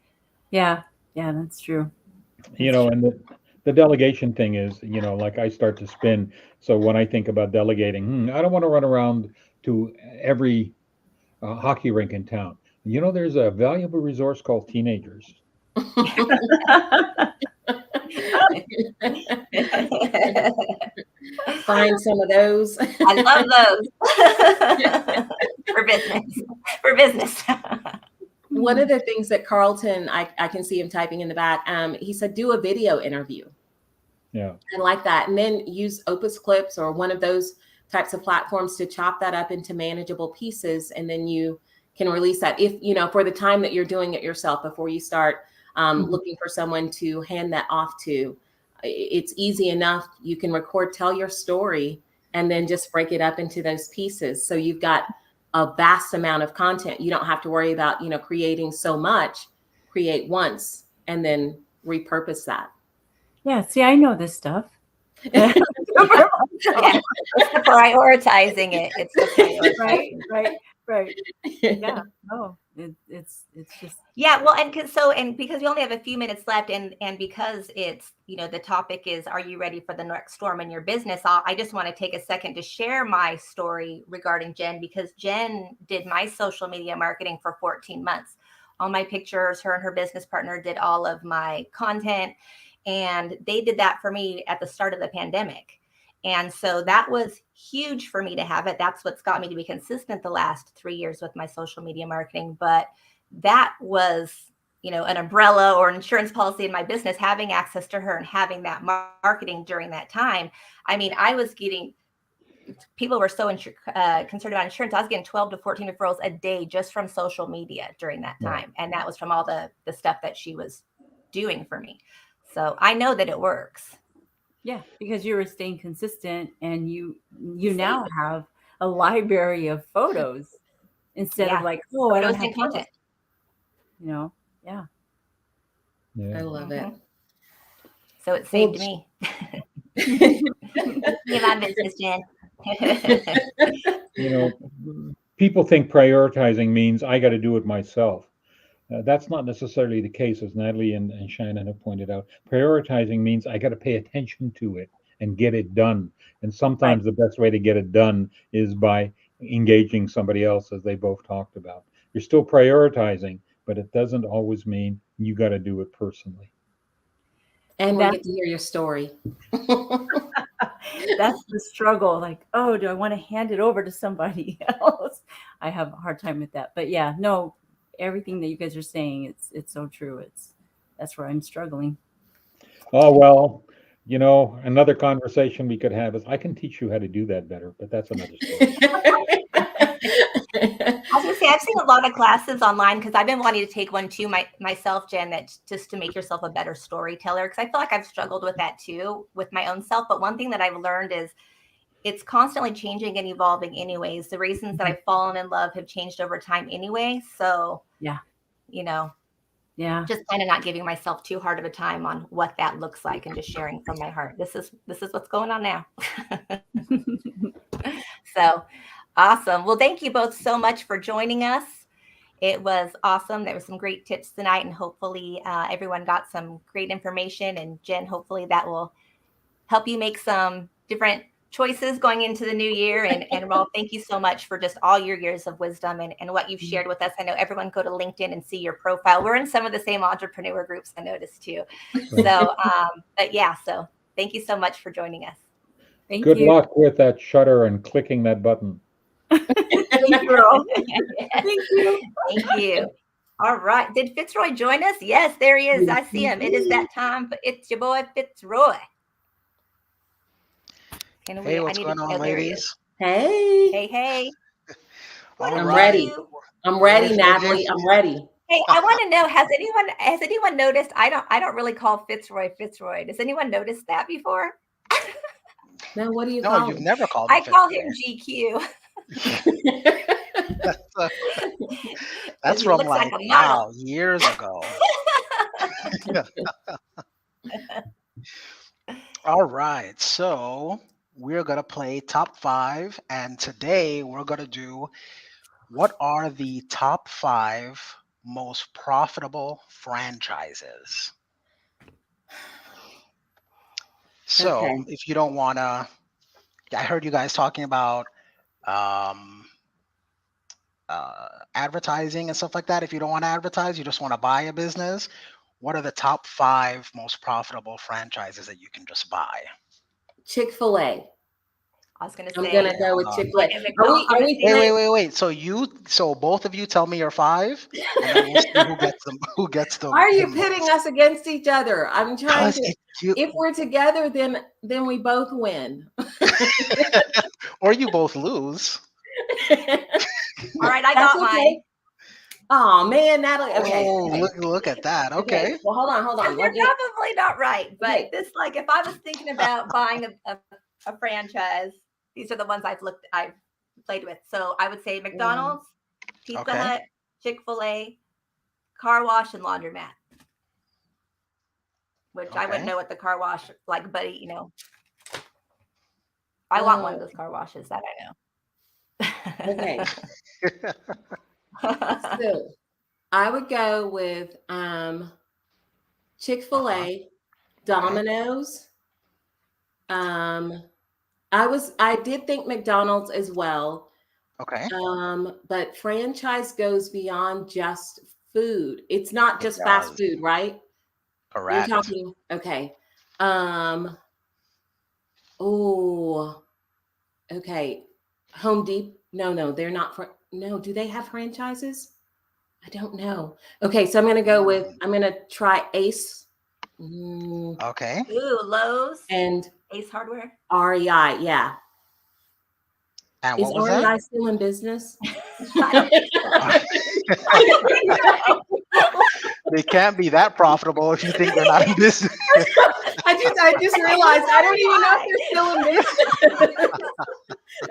Yeah, that's true. And the delegation thing is, like I start to spin. So when I think about delegating, I don't want to run around to every hockey rink in town. There's a valuable resource called teenagers. Find some of those. I love those. For business. One of the things that Carlton, I can see him typing in the back. He said, do a video interview. Yeah. And like that. And then use Opus Clips or one of those types of platforms to chop that up into manageable pieces. And then you can release that if, for the time that you're doing it yourself, before you start looking for someone to hand that off to. It's easy enough. You can record, tell your story, and then just break it up into those pieces. So you've got a vast amount of content. You don't have to worry about, creating so much. Create once and then repurpose that. Yeah. See, I know this stuff. Yeah. It's the prioritizing it. It's the prioritizing. Right. Yeah. No, it's just. Yeah. Well, and because we only have a few minutes left, and because it's, the topic is, are you ready for the next storm in your business? I just want to take a second to share my story regarding Jen, because Jen did my social media marketing for 14 months. All my pictures, her and her business partner did all of my content, and they did that for me at the start of the pandemic. And so that was huge for me to have it. That's what's got me to be consistent the last 3 years with my social media marketing. But that was, an umbrella or an insurance policy in my business, having access to her and having that marketing during that time. I mean, I was getting, people were so concerned about insurance. I was getting 12 to 14 referrals a day just from social media during that time. And that was from all the stuff that she was doing for me. So I know that it works. Yeah, because you were staying consistent, and you now have a library of photos instead of like, I don't have content. Yeah. I love it. So it saved me. Give on business, Jen. People think prioritizing means I got to do it myself. That's not necessarily the case, as Natalie and Shannon have pointed out. Prioritizing means I got to pay attention to it and get it done. And sometimes the best way to get it done is by engaging somebody else, as they both talked about. You're still prioritizing, but it doesn't always mean you got to do it personally. And we get to hear your story. that's the struggle. Like, oh, do I want to hand it over to somebody else? I have a hard time with that. But yeah, no, everything that you guys are saying, it's so true. That's where I'm struggling. Oh, well, another conversation we could have is I can teach you how to do that better, but that's another story. I was gonna say I've seen a lot of classes online because I've been wanting to take one too myself, Jen, that's just to make yourself a better storyteller. Because I feel like I've struggled with that too with my own self. But one thing that I've learned is it's constantly changing and evolving anyways. The reasons that I've fallen in love have changed over time anyway. So Yeah. Yeah. Just kind of not giving myself too hard of a time on what that looks like and just sharing from my heart. This is what's going on now. So awesome. Well, thank you both so much for joining us. It was awesome. There were some great tips tonight, and hopefully everyone got some great information. And Jen, hopefully that will help you make some different choices going into the new year. And Rob, thank you so much for just all your years of wisdom and what you've shared with us. I know everyone go to LinkedIn and see your profile. We're in some of the same entrepreneur groups, I noticed too. So, but yeah, so thank you so much for joining us. Thank you. Good luck with that shutter and clicking that button. Thank you, Rob. Thank you. Thank you. All right. Did Fitzroy join us? Yes, there he is. I see him. It is that time. It's your boy, Fitzroy. Hey, what's going on, ladies? Hey. Hey. I'm ready. I'm ready, Natalie. I'm ready. Hey, I want to know, has anyone noticed? I don't really call Fitzroy. Does anyone notice that before? No, what do you call him? No, you've never called him. I call him GQ. That's from like wow, years ago. All right, so we're gonna play top 5, and today we're gonna do what are the top 5 most profitable franchises. So if you don't want to, I heard you guys talking about advertising and stuff like that. If you don't want to advertise, you just want to buy a business, what are the top 5 most profitable franchises that you can just buy? Chick-fil-A. I was going to say. I'm going to go with Chick-fil-A. Wait. So both of you tell me your 5, and then we'll see who gets them. Why are you pitting us against each other? I'm trying to. If we're together, then we both win. Or you both lose. All right, I got mine. Oh man, Natalie. Okay. Oh, look at that. Okay. Well, hold on. You're probably not right, but this, like, if I was thinking about buying a franchise, these are the ones I've played with. So I would say McDonald's, Pizza Hut, Chick-fil-A, car wash, and laundromat. Which I wouldn't know what the car wash like, but I want one of those car washes, that I know. Okay. So I would go with Chick-fil-A, Domino's. I did think McDonald's as well. Okay. But franchise goes beyond just food. It's not just fast food, right? Correct. You're talking, okay. Okay. Home Depot. No, they're not. No, do they have franchises? I don't know. Okay, so I'm going to try Ace. Okay. Ooh, Lowe's. And Ace Hardware. REI, yeah. And is REI still in business? They can't be that profitable if you think they're not in business. I just realized I don't even know if they're still in business.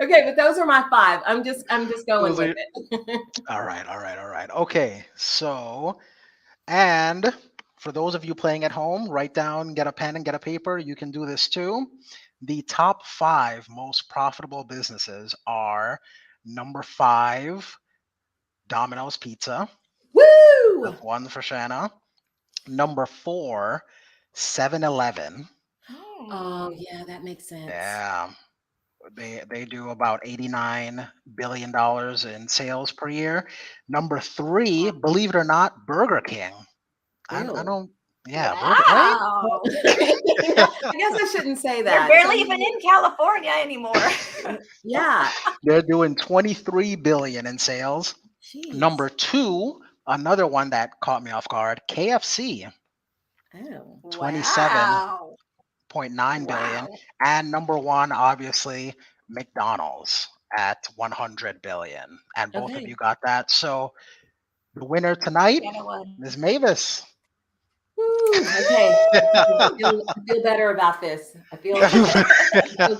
Okay, but those are my 5. I'm just going with it. All right. Okay, so, and for those of you playing at home, write down, get a pen and get a paper. You can do this too. The top 5 most profitable businesses are number 5, Domino's Pizza. Woo! That's 1 for Shanna. Number 4, 7-Eleven. Oh yeah, that makes sense. Yeah. They do about $89 billion in sales per year. Number 3, believe it or not, Burger King. I Yeah, right? Wow. I guess I shouldn't say that. They're barely even in California anymore. Yeah. They're doing 23 billion in sales. Jeez. Number 2, another one that caught me off guard, KFC, Oh. 27.9 Wow. billion. Wow. And number 1, obviously, McDonald's at 100 billion. And both of Okay. you got that. So the winner tonight, Shanna won. Ms. Mavis. Woo, okay. I feel better about this. I feel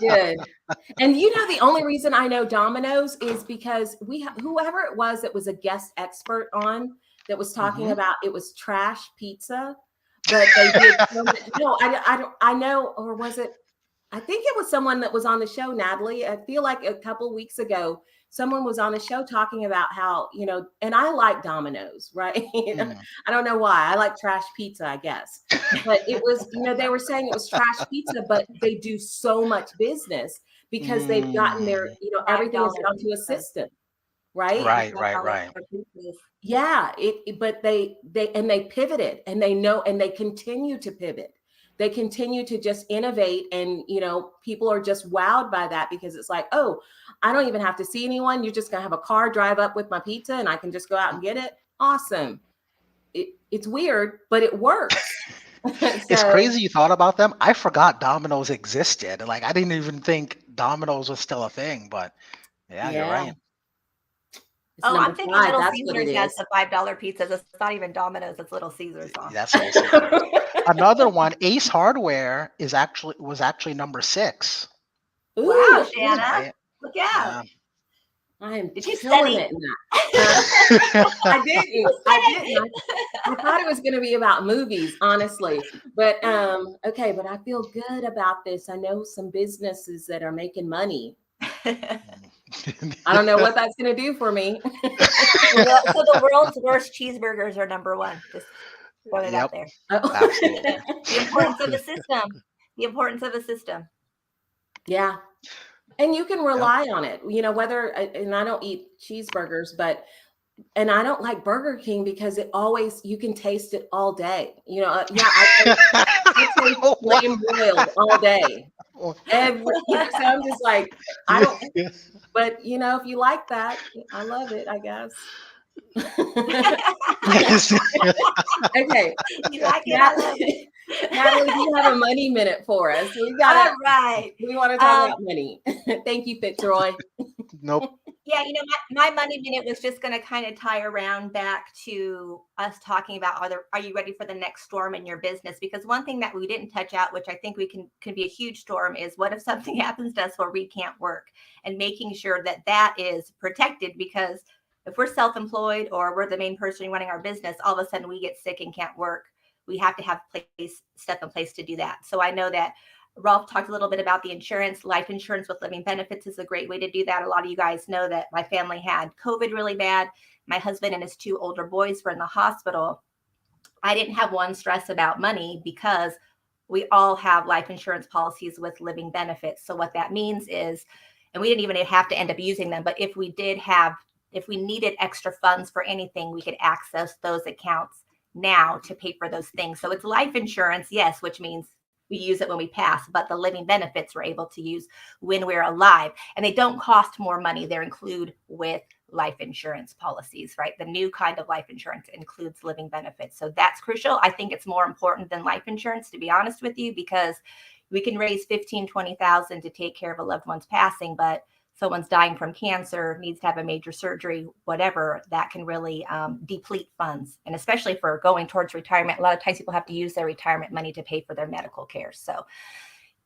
good. And you know, the only reason I know Domino's is because whoever it was that was a guest expert on that was talking about it was trash pizza, but they did so much. No, I know, or was it? I think it was someone that was on the show, Natalie. I feel like a couple weeks ago, someone was on the show talking about how, you know, and I like Domino's, right? I don't know why. I like trash pizza, I guess. But it was, you know, they were saying it was trash pizza, but they do so much business because they've gotten their, you know, everything has gone to a system, right? Right. Yeah, but they pivoted, and they know, and they continue to pivot. They continue to just innovate, and you know, people are just wowed by that because it's like, oh, I don't even have to see anyone. You're just gonna have a car drive up with my pizza, and I can just go out and get it. Awesome. It's weird, but it works. It's crazy you thought about them. I forgot Domino's existed. Like, I didn't even think Domino's was still a thing, but yeah. You're right. It's I'm thinking Little that's what Caesars it has is. the $5 pizzas. It's not even Domino's, it's Little Caesars. That's also another one. Ace Hardware was actually number 6. Ooh, Wow, Shanna. Right? Look out. I am Did you killing study? it in that. I didn't. I thought it was going to be about movies, honestly. But okay, but I feel good about this. I know some businesses that are making money. I don't know what that's going to do for me. So the world's worst cheeseburgers are number 1. Just put it out there. Absolutely. The importance of a system. The importance of a system. Yeah. And you can rely on it, you know, whether, and I don't eat cheeseburgers, and I don't like Burger King because you can taste it all day. You know, I taste flame broiled all day. So I'm just like, I don't, but you know, if you like that, I love it, I guess. Okay. You like it? I love it. Natalie, do you have a money minute for us? We want to talk about money. Thank you, Fitzroy. Nope. Yeah, you know, my money minute was just going to kind of tie around back to us talking about are you ready for the next storm in your business? Because one thing that we didn't touch out, which I think we can be a huge storm, is what if something happens to us where we can't work, and making sure that is protected, because if we're self-employed or we're the main person running our business, all of a sudden we get sick and can't work. We have to have stuff in place to do that. So I know that Rolf talked a little bit about the insurance. Life insurance with living benefits is a great way to do that. A lot of you guys know that my family had COVID really bad. My husband and his 2 older boys were in the hospital. I didn't have one stress about money because we all have life insurance policies with living benefits. So what that means is, and we didn't even have to end up using them, but if we needed extra funds for anything, we could access those accounts now to pay for those things. So it's life insurance, yes, which means we use it when we pass, but the living benefits we're able to use when we're alive. And they don't cost more money. They're included with life insurance policies, right? The new kind of life insurance includes living benefits. So that's crucial. I think it's more important than life insurance, to be honest with you, because we can raise 15, 20,000 to take care of a loved one's passing, but someone's dying from cancer, needs to have a major surgery, whatever, that can really deplete funds. And especially for going towards retirement, a lot of times people have to use their retirement money to pay for their medical care. So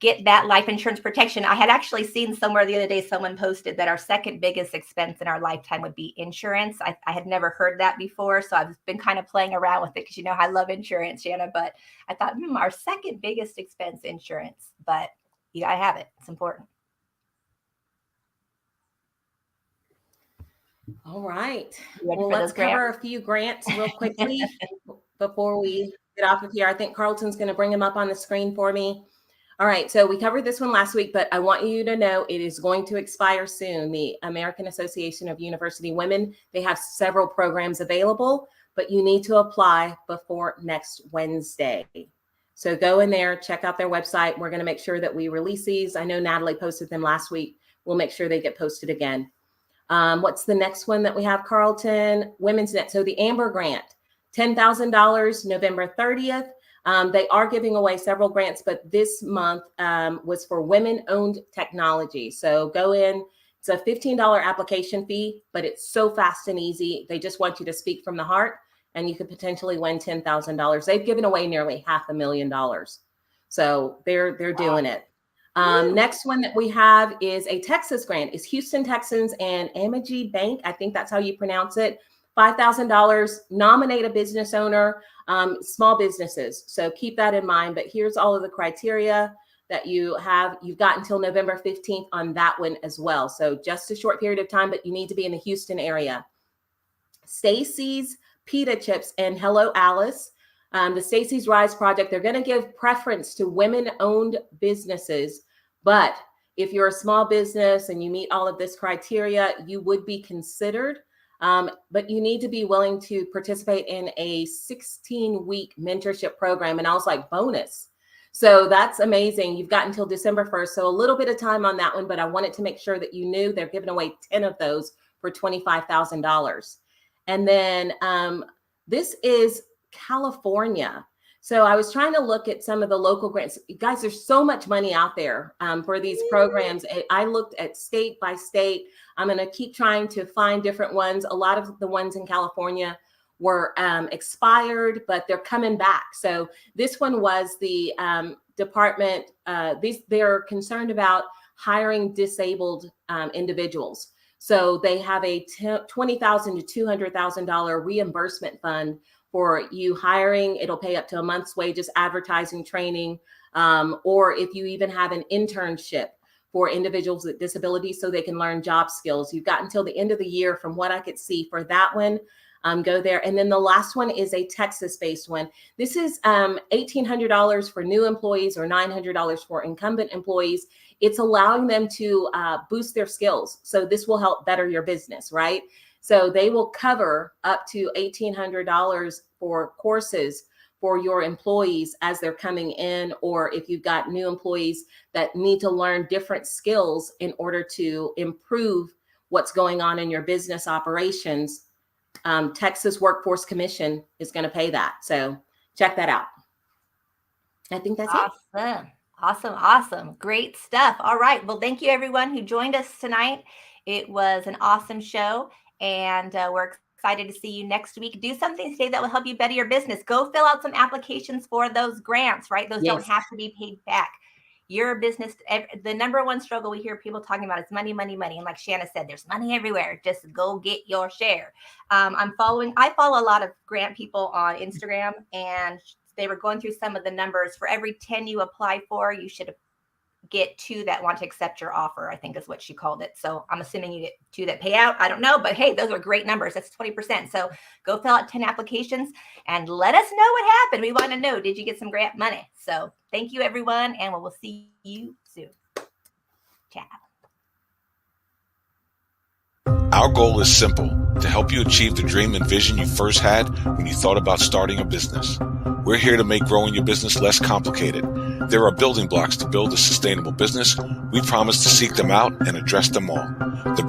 get that life insurance protection. I had actually seen somewhere the other day, someone posted that our second biggest expense in our lifetime would be insurance. I had never heard that before. So I've been kind of playing around with it because, you know, I love insurance, Shanna, but I thought, our second biggest expense, insurance, but you gotta have it. It's important. All right. Well, let's cover a few grants real quickly before we get off of here. I think Carlton's going to bring them up on the screen for me. All right. So we covered this one last week, but I want you to know it is going to expire soon. The American Association of University Women, they have several programs available but you need to apply before next Wednesday. So go in there, check out their website. We're going to make sure that we release these. I know Natalie posted them last week. We'll make sure they get posted again. What's the next one that we have, Carlton? Women's Net. So the Amber Grant, $10,000, November 30th. They are giving away several grants, but this month was for women-owned technology. So go in. It's a $15 application fee, but it's so fast and easy. They just want you to speak from the heart, and you could potentially win $10,000. They've given away nearly $500,000. So they're doing it. Next one that we have is a Texas grant. Is Houston Texans and Amagi Bank. I think that's how you pronounce it. $5,000. Nominate a business owner, small businesses. So keep that in mind. But here's all of the criteria that you have. You've got until November 15th on that one as well. So just a short period of time, but you need to be in the Houston area. Stacy's Pita Chips and Hello Alice. The Stacy's Rise Project, they're going to give preference to women-owned businesses. But if you're a small business and you meet all of this criteria, you would be considered. But you need to be willing to participate in a 16-week mentorship program. And I was like, bonus. So that's amazing. You've got until December 1st. So a little bit of time on that one, but I wanted to make sure that you knew they're giving away 10 of those for $25,000. And then this is California. So I was trying to look at some of the local grants. Guys, there's so much money out there for these programs. I looked at state by state. I'm going to keep trying to find different ones. A lot of the ones in California were expired, but they're coming back. So this one was the department. They're concerned about hiring disabled individuals. So they have a $20,000 to $200,000 reimbursement fund for you hiring. It'll pay up to a month's wages, advertising, training, or if you even have an internship for individuals with disabilities so they can learn job skills. You've got until the end of the year from what I could see for that one. Go there. And then the last one is a Texas-based one. This is $1,800 for new employees or $900 for incumbent employees. It's allowing them to boost their skills. So this will help better your business, right? So they will cover up to $1,800 for courses for your employees as they're coming in, or if you've got new employees that need to learn different skills in order to improve what's going on in your business operations. Texas Workforce Commission is going to pay that. So check that out. I think that's it. Awesome. Great stuff. All right. Well, thank you everyone who joined us tonight. It was an awesome show. And we're excited to see you next week. Do something today that will help you better your business. Go fill out some applications for those grants, right? Those don't have to be paid back. Your business, the number one struggle we hear people talking about is money. And like Shanna said, there's money everywhere. Just go get your share. I follow a lot of grant people on Instagram, and they were going through some of the numbers. For every 10 you apply for, you should get 2 that want to accept your offer, I think is what she called it. So I'm assuming you get 2 that pay out. I don't know, but hey, those are great numbers. That's 20%. So go fill out 10 applications and let us know what happened. We want to know, did you get some grant money? So thank you everyone, and we will see you soon. Ciao. Our goal is simple: to help you achieve the dream and vision you first had when you thought about starting a business. We're here to make growing your business less complicated. There are building blocks to build a sustainable business. We promise to seek them out and address them all. The better